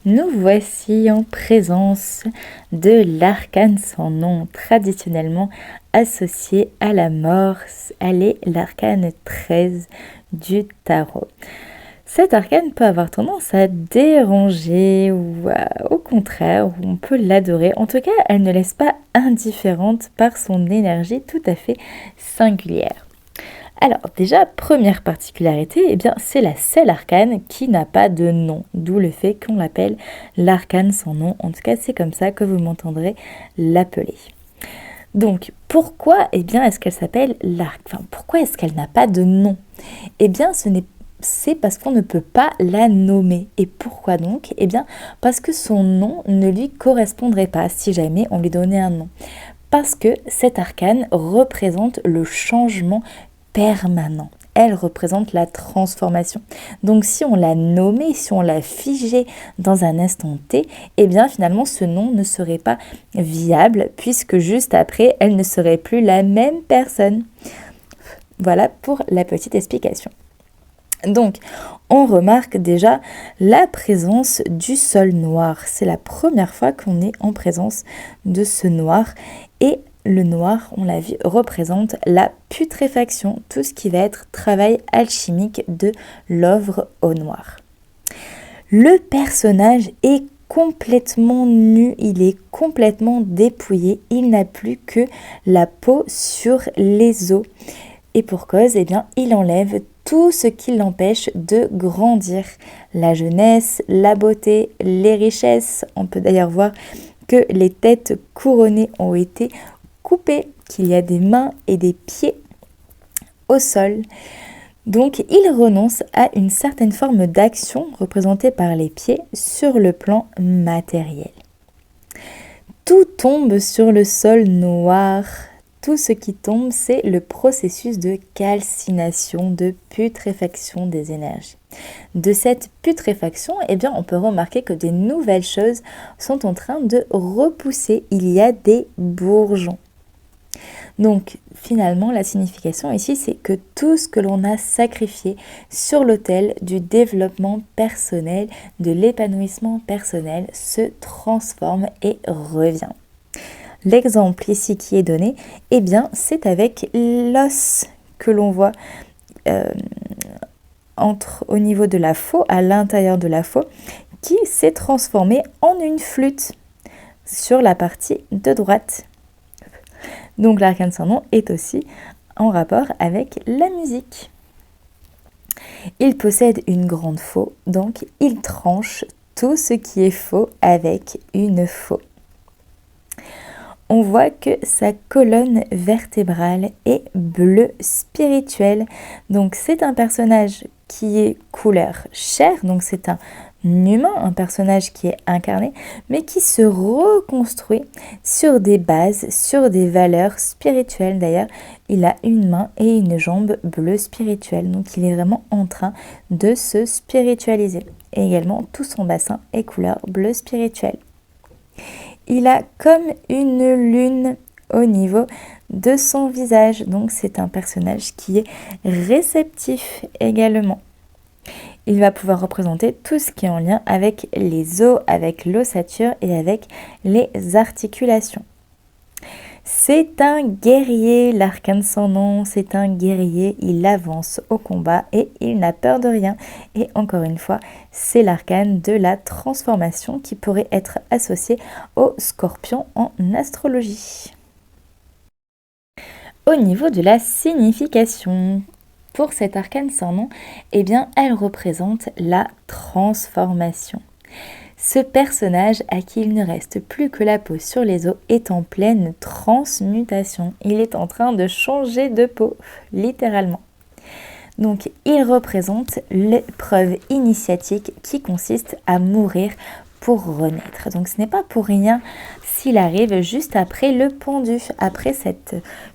Nous voici en présence de l'arcane sans nom, traditionnellement associé à la mort. Elle est l'arcane 13 du tarot. Cet arcane peut avoir tendance à déranger ou au contraire, on peut l'adorer. En tout cas, elle ne laisse pas indifférente par son énergie tout à fait singulière. Alors déjà, première particularité, eh bien, c'est la seule arcane qui n'a pas de nom, d'où le fait qu'on l'appelle l'arcane sans nom. En tout cas, c'est comme ça que vous m'entendrez l'appeler. Donc, pourquoi est-ce qu'elle s'appelle pourquoi est-ce qu'elle n'a pas de nom? Eh bien, c'est parce qu'on ne peut pas la nommer. Et pourquoi donc? Eh bien, parce que son nom ne lui correspondrait pas si jamais on lui donnait un nom. Parce que cet arcane représente le changement permanent. Elle représente la transformation. Donc si on l'a nommée, si on l'a figée dans un instant T, eh bien finalement ce nom ne serait pas viable puisque juste après, elle ne serait plus la même personne. Voilà pour la petite explication. Donc, on remarque déjà la présence du sol noir. C'est la première fois qu'on est en présence de ce noir et le noir, on l'a vu, représente la putréfaction, tout ce qui va être travail alchimique de l'œuvre au noir. Le personnage est complètement nu, il est complètement dépouillé, il n'a plus que la peau sur les os. Et pour cause, eh bien, il enlève tout ce qui l'empêche de grandir. La jeunesse, la beauté, les richesses. On peut d'ailleurs voir que les têtes couronnées ont été coupées, qu'il y a des mains et des pieds au sol. Donc il renonce à une certaine forme d'action représentée par les pieds sur le plan matériel. Tout tombe sur le sol noir. Tout ce qui tombe, c'est le processus de calcination, de putréfaction des énergies. De cette putréfaction, eh bien, on peut remarquer que des nouvelles choses sont en train de repousser. Il y a des bourgeons. Donc, finalement, la signification ici, c'est que tout ce que l'on a sacrifié sur l'autel du développement personnel, de l'épanouissement personnel, se transforme et revient. L'exemple ici qui est donné, eh bien, c'est avec l'os que l'on voit au niveau de la faux, à l'intérieur de la faux, qui s'est transformé en une flûte sur la partie de droite. Donc l'arcane sans nom est aussi en rapport avec la musique. Il possède une grande faux, donc il tranche tout ce qui est faux avec une faux. On voit que sa colonne vertébrale est bleu spirituel. Donc c'est un personnage qui est couleur chair, donc c'est un humain, un personnage qui est incarné, mais qui se reconstruit sur des bases, sur des valeurs spirituelles. D'ailleurs, il a une main et une jambe bleu spirituel, donc il est vraiment en train de se spiritualiser. Et également, tout son bassin est couleur bleu spirituel. Il a comme une lune au niveau de son visage, donc c'est un personnage qui est réceptif également. Il va pouvoir représenter tout ce qui est en lien avec les os, avec l'ossature et avec les articulations. C'est un guerrier, l'arcane sans nom, c'est un guerrier, il avance au combat et il n'a peur de rien. Et encore une fois, c'est l'arcane de la transformation qui pourrait être associé au scorpion en astrologie. Au niveau de la signification, pour cet arcane sans nom, eh bien, elle représente la transformation. Ce personnage à qui il ne reste plus que la peau sur les os est en pleine transmutation. Il est en train de changer de peau, littéralement. Donc, il représente l'épreuve initiatique qui consiste à mourir pour renaître. Donc, ce n'est pas pour rien s'il arrive juste après le pendu, après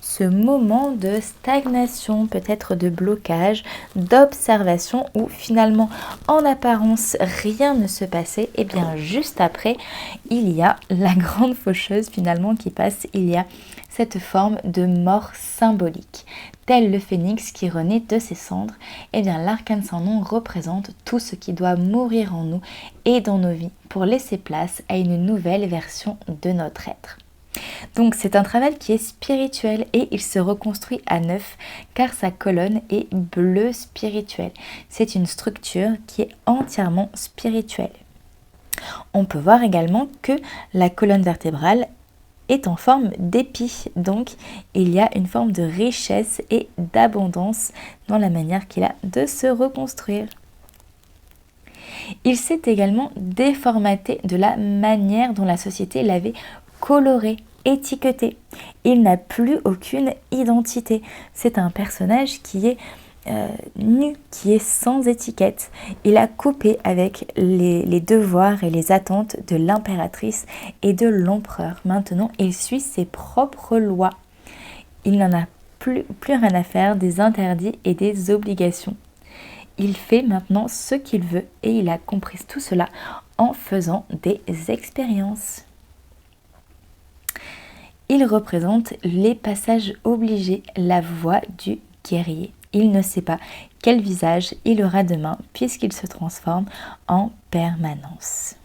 ce moment de stagnation, peut-être de blocage, d'observation où finalement, en apparence, rien ne se passait. Et bien, juste après, il y a la grande faucheuse finalement qui passe. Il y a cette forme de mort symbolique. tel le phénix qui renaît de ses cendres, eh bien l'arcane sans nom représente tout ce qui doit mourir en nous et dans nos vies pour laisser place à une nouvelle version de notre être. Donc c'est un travail qui est spirituel et il se reconstruit à neuf car sa colonne est bleu spirituel. C'est une structure qui est entièrement spirituelle. On peut voir également que la colonne vertébrale est en forme d'épi, donc il y a une forme de richesse et d'abondance dans la manière qu'il a de se reconstruire. Il s'est également déformaté de la manière dont la société l'avait coloré, étiqueté. Il n'a plus aucune identité. C'est un personnage qui est nu, qui est sans étiquette. Il a coupé avec les devoirs et les attentes de l'impératrice et de l'empereur. Maintenant, il suit ses propres lois. Il n'en a plus rien à faire des interdits et des obligations. Il fait maintenant ce qu'il veut et il a compris tout cela en faisant des expériences. Il représente les passages obligés, la voie du guerrier. Il ne sait pas quel visage il aura demain puisqu'il se transforme en permanence.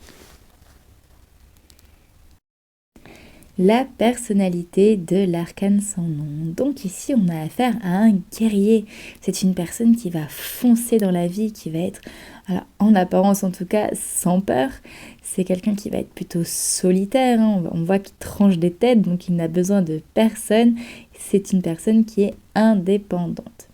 La personnalité de l'arcane sans nom. Donc ici, on a affaire à un guerrier. C'est une personne qui va foncer dans la vie, qui va être, alors, en apparence en tout cas, sans peur. C'est quelqu'un qui va être plutôt solitaire. On voit qu'il tranche des têtes, donc il n'a besoin de personne. C'est une personne qui est indépendante.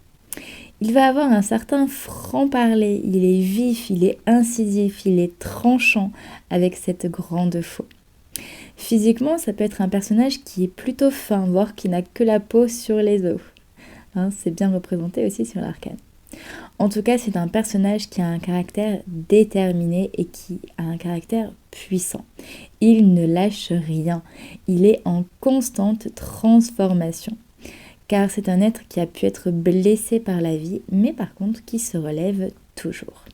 Il va avoir un certain franc-parler. Il est vif, il est incisif, il est tranchant avec cette grande faux. Physiquement, ça peut être un personnage qui est plutôt fin, voire qui n'a que la peau sur les os. C'est bien représenté aussi sur l'arcane. En tout cas, c'est un personnage qui a un caractère déterminé et qui a un caractère puissant. Il ne lâche rien. Il est en constante transformation. Car c'est un être qui a pu être blessé par la vie, mais par contre qui se relève toujours.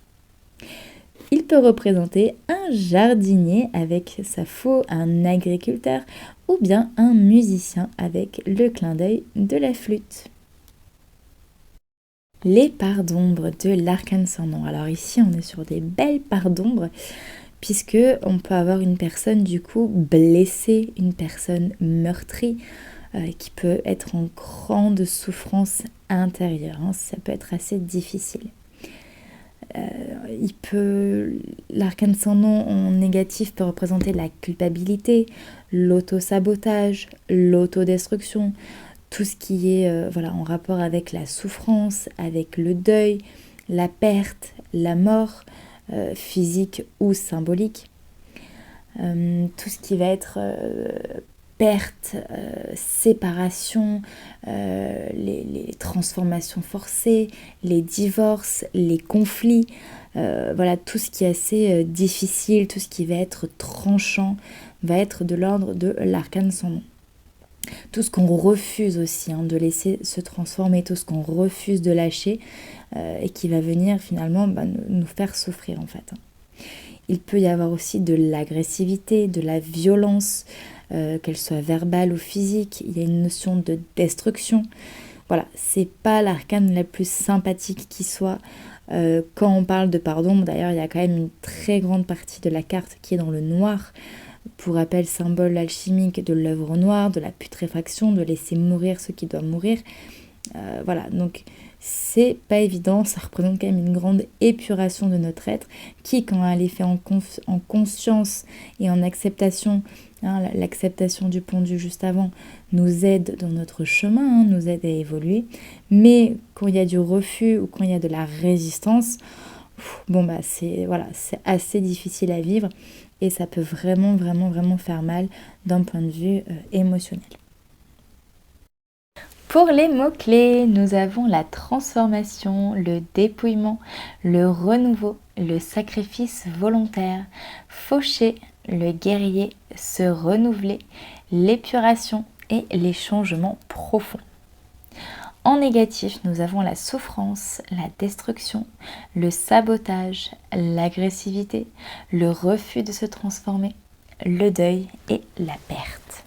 Il peut représenter un jardinier avec sa faux, un agriculteur ou bien un musicien avec le clin d'œil de la flûte. Les parts d'ombre de l'arcane sans nom. Alors ici, on est sur des belles parts d'ombre puisque on peut avoir une personne du coup blessée, une personne meurtrie qui peut être en grande souffrance intérieure. Ça peut être assez difficile. L'arcane sans nom en négatif peut représenter la culpabilité, l'auto-sabotage, l'autodestruction, tout ce qui est en rapport avec la souffrance, avec le deuil, la perte, la mort, physique ou symbolique, tout ce qui va être perte, séparation, les transformations forcées, les divorces, les conflits, tout ce qui est assez difficile, tout ce qui va être tranchant, va être de l'ordre de l'arcane sans nom. Tout ce qu'on refuse aussi de laisser se transformer, tout ce qu'on refuse de lâcher et qui va venir finalement nous faire souffrir en fait. Il peut y avoir aussi de l'agressivité, de la violence, qu'elle soit verbale ou physique. Il y a une notion de destruction. Voilà, c'est pas l'arcane la plus sympathique qui soit. Quand on parle de part d'ombre, d'ailleurs, il y a quand même une très grande partie de la carte qui est dans le noir. Pour rappel, symbole alchimique de l'œuvre noire, de la putréfaction, de laisser mourir ceux qui doivent mourir. Donc c'est pas évident, ça représente quand même une grande épuration de notre être qui, quand elle est faite en conscience et en acceptation, l'acceptation du pondu juste avant, nous aide dans notre chemin, nous aide à évoluer. Mais quand il y a du refus ou quand il y a de la résistance, c'est assez difficile à vivre et ça peut vraiment faire mal d'un point de vue émotionnel. Pour les mots-clés, nous avons la transformation, le dépouillement, le renouveau, le sacrifice volontaire, faucher, le guerrier, se renouveler, l'épuration et les changements profonds. En négatif, nous avons la souffrance, la destruction, le sabotage, l'agressivité, le refus de se transformer, le deuil et la perte.